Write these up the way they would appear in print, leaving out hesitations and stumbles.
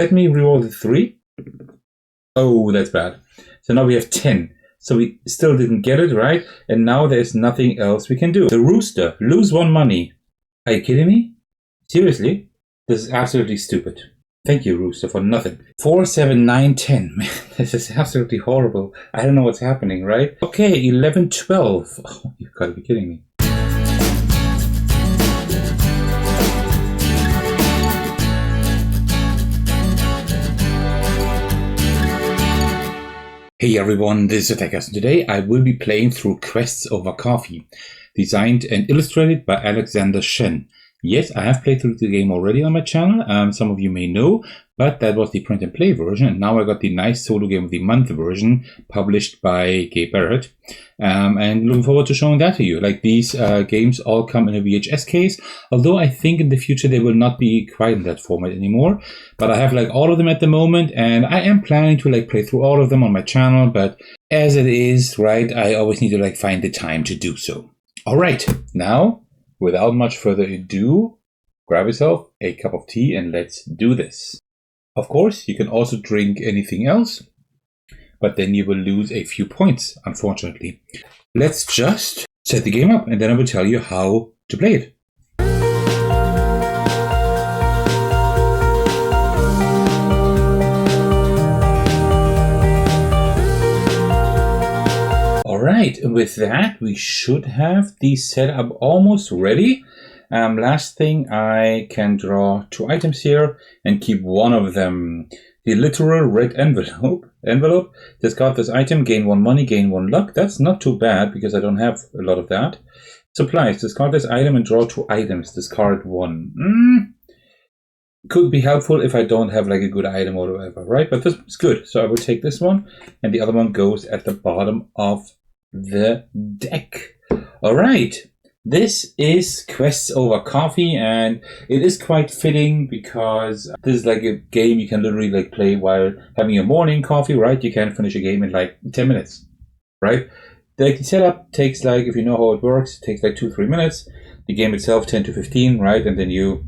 Let me reroll the 3. Oh, that's bad. So now we have 10. So we still didn't get it, right? And now there's nothing else we can do. The rooster, lose 1 money. Are you kidding me? Seriously? This is absolutely stupid. Thank you, rooster, for nothing. 4, 7, 9, 10. Man, this is absolutely horrible. I don't know what's happening, right? Okay, 11, 12. Oh, you've got to be kidding me. Hey everyone, this is Attackers, and today I will be playing through Quests Over Coffee, designed and illustrated by Alexander Shen. Yes, I have played through the game already on my channel, some of you may know, but that was the print and play version, and now I got the nice solo game of the month version published by Gabe Barrett, and looking forward to showing that to you. Like, these games all come in a VHS case, although I think in the future they will not be quite in that format anymore, but I have like all of them at the moment, and I am planning to like play through all of them on my channel, but as it is, right, I always need to like find the time to do so. Alright, now, without much further ado, grab yourself a cup of tea and let's do this. Of course, you can also drink anything else, but then you will lose a few points, unfortunately. Let's just set the game up and then I will tell you how to play it. Alright, with that we should have the setup almost ready. Last thing, I can draw 2 items here and keep one of them. The literal red envelope. Discard this item, gain 1 money, gain 1 luck. That's not too bad because I don't have a lot of that. Supplies, discard this item and draw 2 items. Discard 1. Could be helpful if I don't have like a good item or whatever, right? But this is good. So I will take this one and the other one goes at the bottom of the deck. Alright. This is Quests Over Coffee, and it is quite fitting because this is like a game you can literally like play while having your morning coffee, right? You can finish a game in like 10 minutes, right? The setup takes like, if you know how it works, it takes like 2-3 minutes. The game itself 10 to 15, right? And then you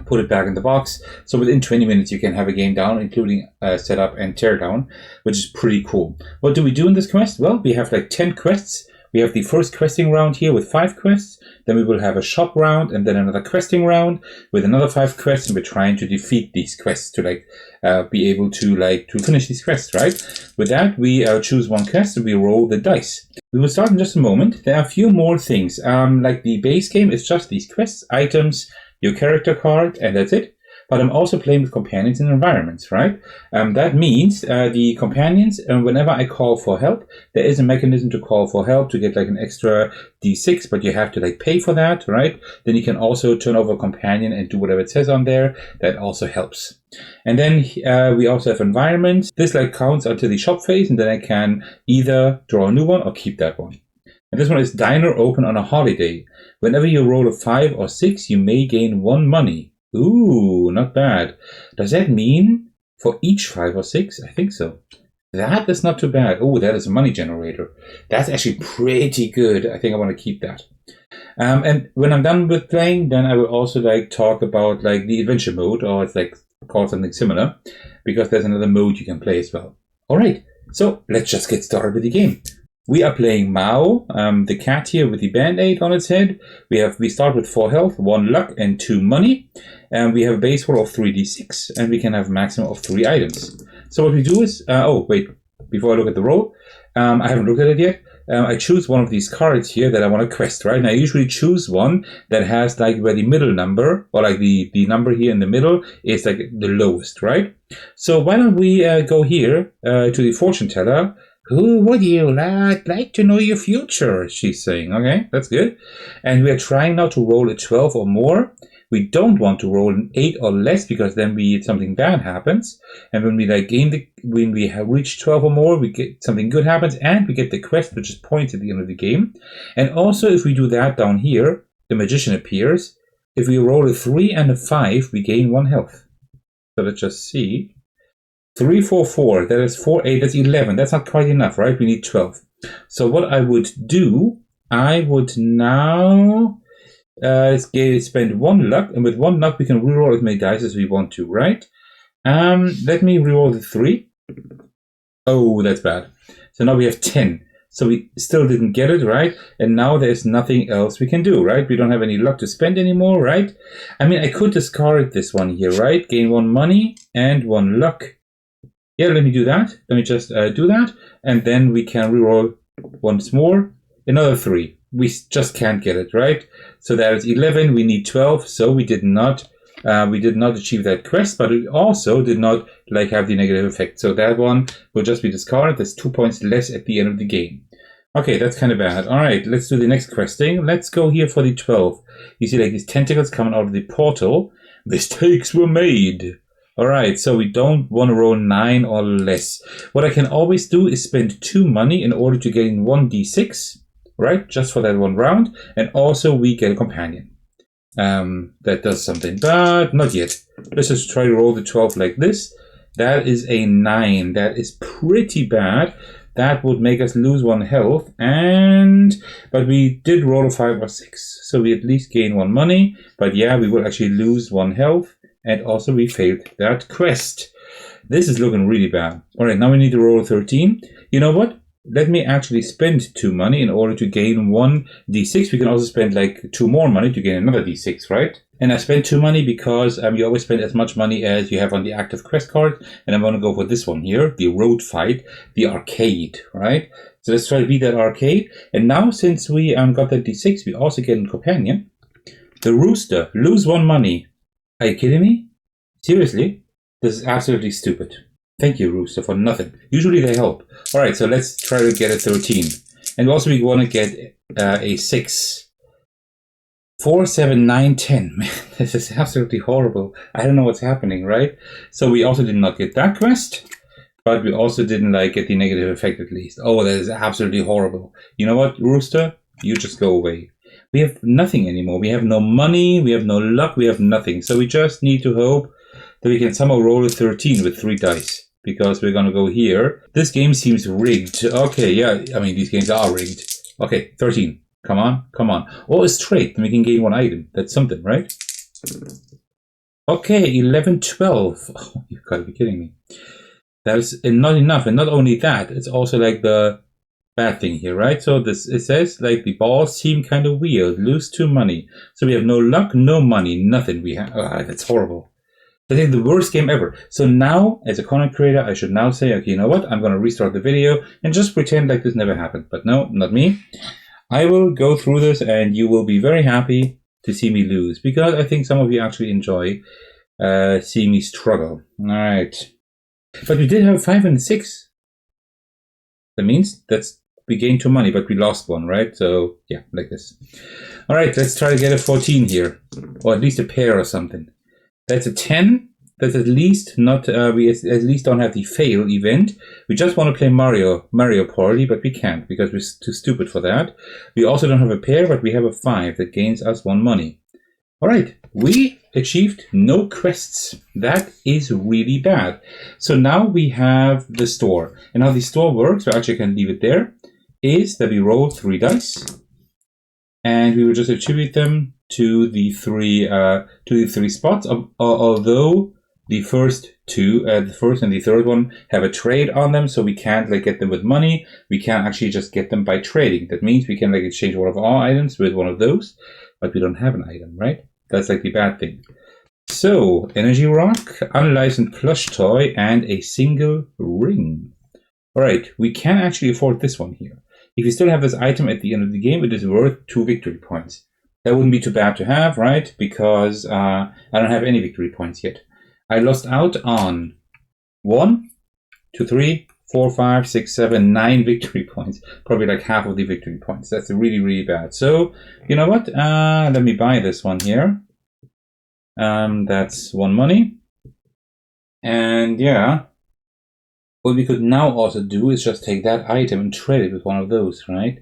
put it back in the box. So within 20 minutes you can have a game down, including setup and teardown, which is pretty cool. What do we do in this quest? Well, we have like 10 quests. We have the first questing round here with 5 quests. Then we will have a shop round and then another questing round with another 5 quests. And we're trying to defeat these quests to like be able to finish these quests, right? With that, we choose 1 quest and we roll the dice. We will start in just a moment. There are a few more things. Like the base game is just these quests, items, your character card, and that's it. But I'm also playing with companions and environments, right? That means the companions, whenever I call for help, there is a mechanism to call for help to get like an extra D6, but you have to like pay for that, right? Then you can also turn over a companion and do whatever it says on there. That also helps. And then we also have environments. This like counts until the shop phase, and then I can either draw a new one or keep that one. And this one is Diner Open on a Holiday. Whenever you roll a 5 or 6, you may gain 1 money. Ooh, not bad. Does that mean for each 5 or 6? I think so. That is not too bad. Oh, that is a money generator. That's actually pretty good. I think I want to keep that. And when I'm done with playing, then I will also like talk about like the adventure mode, or it's like called something similar, because there's another mode you can play as well. All right, so let's just get started with the game. We are playing Mao, the cat here with the band-aid on its head. We start with 4 health, 1 luck, and 2 money. And we have a base roll of 3d6, and we can have a maximum of 3 items. So what we do is, oh wait, before I look at the roll, I haven't looked at it yet. I choose one of these cards here that I want to quest, right? And I usually choose one that has like where the middle number, or like the number here in the middle is like the lowest, right? So why don't we go here to the fortune teller. Who would you like to know your future? She's saying. Okay, that's good. And we are trying now to roll a 12 or more. We don't want to roll an 8 or less because then something bad happens. And when we when we have reached 12 or more, we get something good happens, and we get the quest, which is points at the end of the game. And also, if we do that down here, the magician appears. If we roll a 3 and a 5, we gain 1 health. So let's just see. 3, 4, 4, that is 4, 8, that's 11. That's not quite enough, right? We need 12. So what I would do, I would now spend 1 luck, and with 1 luck we can reroll as many dice as we want to, right? Let me reroll the 3. Oh, that's bad. So now we have 10. So we still didn't get it, right? And now there's nothing else we can do, right? We don't have any luck to spend anymore, right? I mean, I could discard this one here, right? Gain 1 money and 1 luck. Yeah, let me do that. Let me just do that. And then we can reroll once more. Another 3. We just can't get it, right? So that is 11. We need 12. So we did not achieve that quest, but we also did not have the negative effect. So that one will just be discarded. There's 2 points less at the end of the game. Okay, that's kind of bad. All right, let's do the next questing. Let's go here for the 12. You see these tentacles coming out of the portal. Mistakes were made. All right, so we don't want to roll 9 or less. What I can always do is spend 2 money in order to gain 1d6, right? Just for that one round. And also we get a companion. That does something, but not yet. Let's just try to roll the 12 like this. That is a 9. That is pretty bad. That would make us lose 1 health, but we did roll a 5 or 6, so we at least gain 1 money. But yeah, we will actually lose 1 health, and also we failed that quest. This is looking really bad. All right, now we need to roll a 13. You know what? Let me actually spend 2 money in order to gain 1 d6. We can also spend 2 more money to gain another d6, right? And I spent 2 money because you always spend as much money as you have on the active quest card. And I'm going to go for this one here, the road fight, the arcade, right? So let's try to beat that arcade. And now since we got that d6, we also get a companion. The rooster, lose 1 money. Are you kidding me? Seriously? This is absolutely stupid. Thank you, Rooster, for nothing. Usually they help. All right, so let's try to get a 13. And also we want to get a 6. 4, 7, 9, 10. Man, this is absolutely horrible. I don't know what's happening, right? So we also did not get that quest, but we also didn't get the negative effect at least. Oh, that is absolutely horrible. You know what, Rooster? You just go away. We have nothing anymore. We have no money. We have no luck. We have nothing. So we just need to hope that we can somehow roll a 13 with 3 dice. Because we're going to go here. This game seems rigged. Okay, yeah, I mean, these games are rigged. Okay, 13. Come on, come on. Oh, it's straight. Then we can gain 1 item. That's something, right? Okay, 11, 12. Oh, you've got to be kidding me. That is not enough. And not only that, it's also the bad thing here, right? So it says the balls seem kind of weird. Lose 2 money. So we have no luck, no money, nothing. We have. That's horrible. I think the worst game ever. So now, as a content creator, I should now say, okay, you know what? I'm going to restart the video and just pretend like this never happened. But no, not me. I will go through this and you will be very happy to see me lose. Because I think some of you actually enjoy seeing me struggle. All right. But we did have 5 and 6. That means we gained 2 money, but we lost 1, right? So, yeah, like this. All right, let's try to get a 14 here. Or at least a pair or something. That's a 10. That's at least not, we at least don't have the fail event. We just want to play Mario Party, but we can't because we're too stupid for that. We also don't have a pair, but we have a 5 that gains us 1 money. All right, we achieved no quests. That is really bad. So now we have the store. And how the store works, so actually I can leave it there, is that we roll 3 dice. And we will just attribute them to the 3 spots. Although the first 2, the first and the third one, have a trade on them, so we can't get them with money. We can actually just get them by trading. That means we can exchange one of our items with one of those, but we don't have an item, right? That's the bad thing. So energy rock, unlicensed plush toy, and a single ring. All right, we can actually afford this one here. If you still have this item at the end of the game, it is worth 2 victory points. That wouldn't be too bad to have, right? Because I don't have any victory points yet. I lost out on 1, 2, 3, 4, 5, 6, 7, 9 victory points. Probably half of the victory points. That's really, really bad. So, you know what? Let me buy this one here. That's 1 money. And yeah. What we could now also do is just take that item and trade it with one of those, right?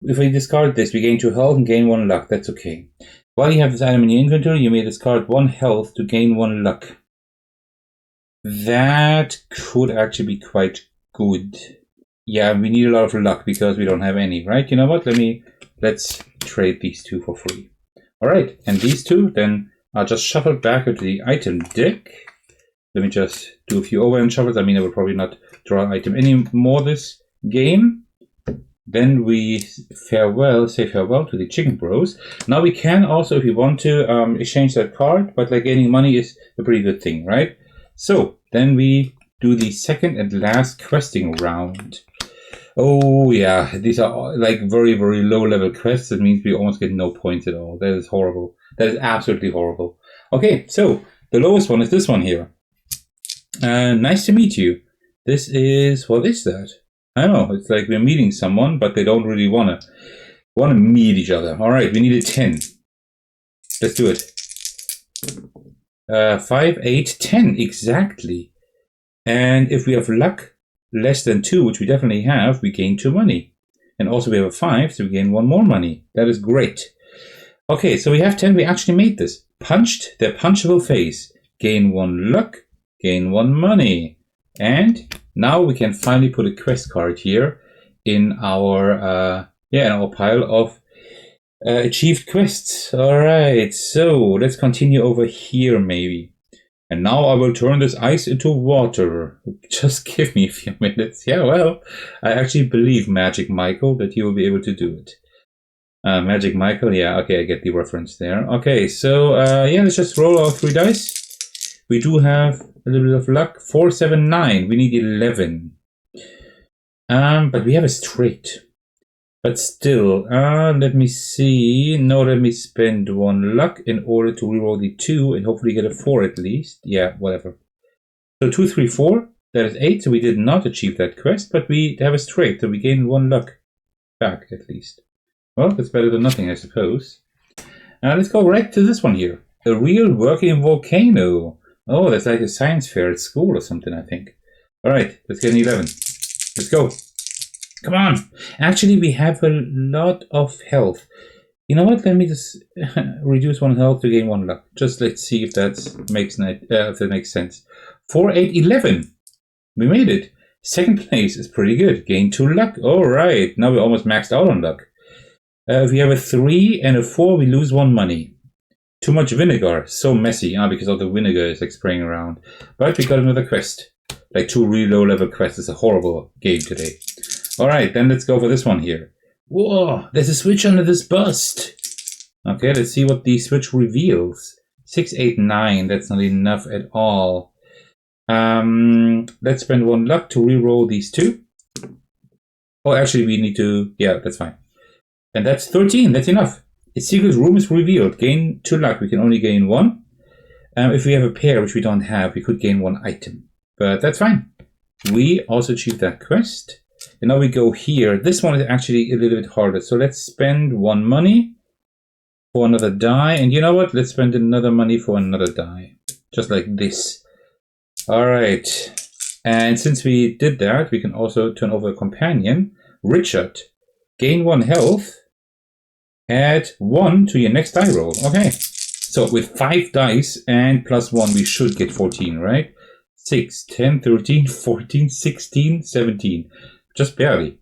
If we discard this, we gain 2 health and gain 1 luck. That's okay. While you have this item in your inventory, you may discard 1 health to gain 1 luck. That could actually be quite good. Yeah, we need a lot of luck because we don't have any, right? You know what? Let's trade these 2 for free. All right, and these 2, then I'll just shuffle back into the item deck. Let me just do a few overhand shuffles. I mean, I will probably not draw an item anymore this game. Then we say farewell to the Chicken Bros. Now we can also, if you want to, exchange that card, but like gaining money is a pretty good thing, right? So then we do the second and last questing round. Oh yeah, these are like very, very low level quests. That means we almost get no points at all. That is horrible. That is absolutely horrible. Okay, so the lowest one is this one here. Nice to meet you. This is, what is that? I don't know, it's like we're meeting someone, but they don't really wanna meet each other. Alright, we need a 10. Let's do it. 5, 8, 10, exactly. And if we have luck less than 2, which we definitely have, we gain 2 money. And also we have a 5, so we gain 1 more money. That is great. Okay, so we have 10, we actually made this. Punched their punchable face. Gain 1 luck, gain 1 money. And now we can finally put a quest card here in our pile of achieved quests. Alright, so let's continue over here maybe. And now I will turn this ice into water. Just give me a few minutes. Yeah, well, I actually believe Magic Michael that he will be able to do it. Magic Michael, yeah, okay, I get the reference there. Okay, so let's just roll our 3 dice. We do have a little bit of luck. 4, 7, 9. We need 11. But we have a straight. But still, let me see. No, let me spend 1 luck in order to reroll the 2 and hopefully get a 4 at least. Yeah, whatever. So 2, 3, 4. That is 8. So we did not achieve that quest, but we have a straight. So we gain 1 luck back at least. Well, that's better than nothing, I suppose. Let's go right to this one here. A real working volcano. Oh, that's like a science fair at school or something, I think. Alright, let's get an 11. Let's go. Come on. Actually, we have a lot of health. You know what? Let me just reduce 1 health to gain 1 luck. Just let's see if that makes sense. 4, 8, 11. We made it. Second place is pretty good. Gain 2 luck. Alright, now we're almost maxed out on luck. If we have a 3 and a 4, we lose 1 money. Too much vinegar. So messy, because all the vinegar is like spraying around. But we got another quest. Like 2 really low level quests. It's a horrible game today. Alright, then let's go for this one here. Whoa, there's a switch under this bust. Okay, let's see what the switch reveals. 6, 8, 9. That's not enough at all. Let's spend 1 luck to reroll these 2. Oh, actually we need to... Yeah, that's fine. And that's 13. That's enough. A secret room is revealed. Gain 2 luck. We can only gain 1. If we have a pair, which we don't have, we could gain 1 item. But that's fine. We also achieved that quest. And now we go here. This one is actually a little bit harder. So let's spend 1 money for another die. And you know what? Let's spend another money for another die. Just like this. Alright. And since we did that, we can also turn over a companion. Richard. Gain 1 health. Add 1 to your next die roll. Okay. So with 5 dice and plus 1, we should get 14, right? 6, 10, 13, 14, 16, 17. Just barely.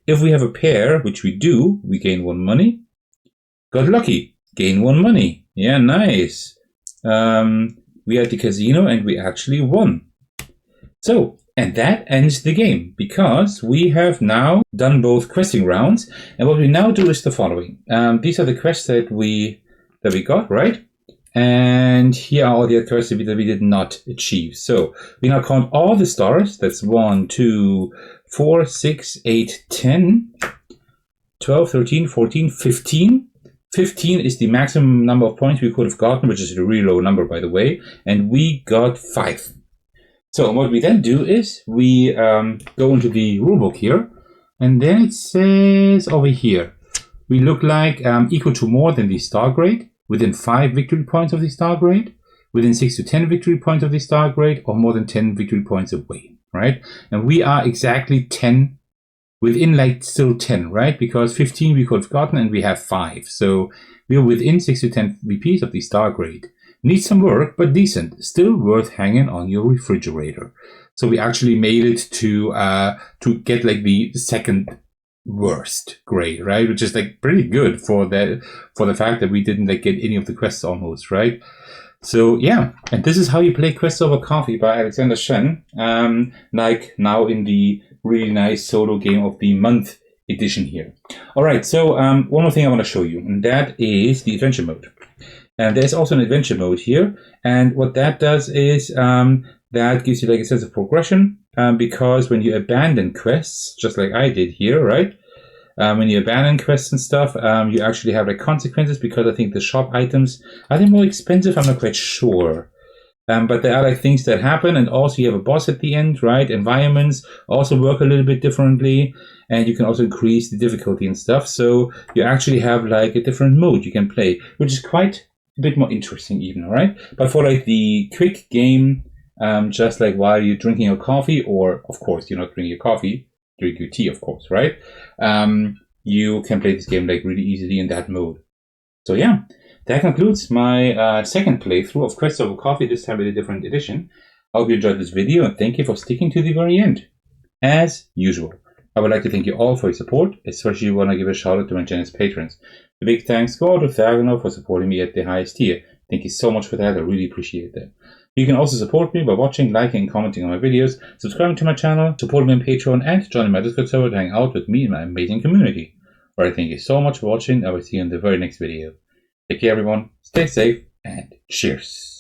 If we have a pair, which we do, we gain 1 money. Got lucky. Gain 1 money. Yeah, nice. We are at the casino and we actually won. So, and that ends the game because we have now done both questing rounds. And what we now do is the following. These are the quests that we got, right? And here are all the quests that we did not achieve. So we now count all the stars. That's 1, 2, 4, 6, 8, 10, 12, 13, 14, 15. 15 is the maximum number of points we could have gotten, which is a really low number, by the way. And we got 5. So what we then do is we go into the rulebook here. And then it says over here, we look like equal to more than the star grade, within 5 victory points of the star grade, within 6 to 10 victory points of the star grade, or more than 10 victory points away, right? And we are exactly 10, within like still 10, right? Because 15 we could have gotten and we have 5. So we are within 6 to 10 VPs of the star grade. Needs some work, but decent. Still worth hanging on your refrigerator. So we actually made it to get like the second worst grade, right? Which is like pretty good for the fact that we didn't like get any of the quests almost, right? So yeah, and this is how you play Quest Over Coffee by Alexander Shen, like now in the really nice solo game of the month edition here. All right, so one more thing I want to show you, and that is the adventure mode. And there's also an adventure mode here, and what that does is that gives you like a sense of progression, because when you abandon quests, just like I did here, right? When you abandon quests and stuff, you actually have like consequences, because I think the shop items are they more expensive? I'm not quite sure. But there are like things that happen, and also you have a boss at the end, right? Environments also work a little bit differently, and you can also increase the difficulty and stuff. So you actually have like a different mode you can play, which is quite a bit more interesting even, right? But for like the quick game, just like while you're drinking your coffee, or of course you're not drinking your coffee, drink your tea, of course, right? You can play this game like really easily in that mode. So yeah, that concludes my second playthrough of Quest Over Coffee, this time with a different edition. I hope you enjoyed this video, and thank you for sticking to the very end. As usual, I would like to thank you all for your support, especially want to give a shout out to my generous patrons. A big thanks go out to Therganov for supporting me at the highest tier. Thank you so much for that, I really appreciate that. You can also support me by watching, liking, and commenting on my videos, subscribing to my channel, supporting me on Patreon, and joining my Discord server to hang out with me and my amazing community. Alright, thank you so much for watching. I will see you in the very next video. Take care, everyone. Stay safe, and cheers.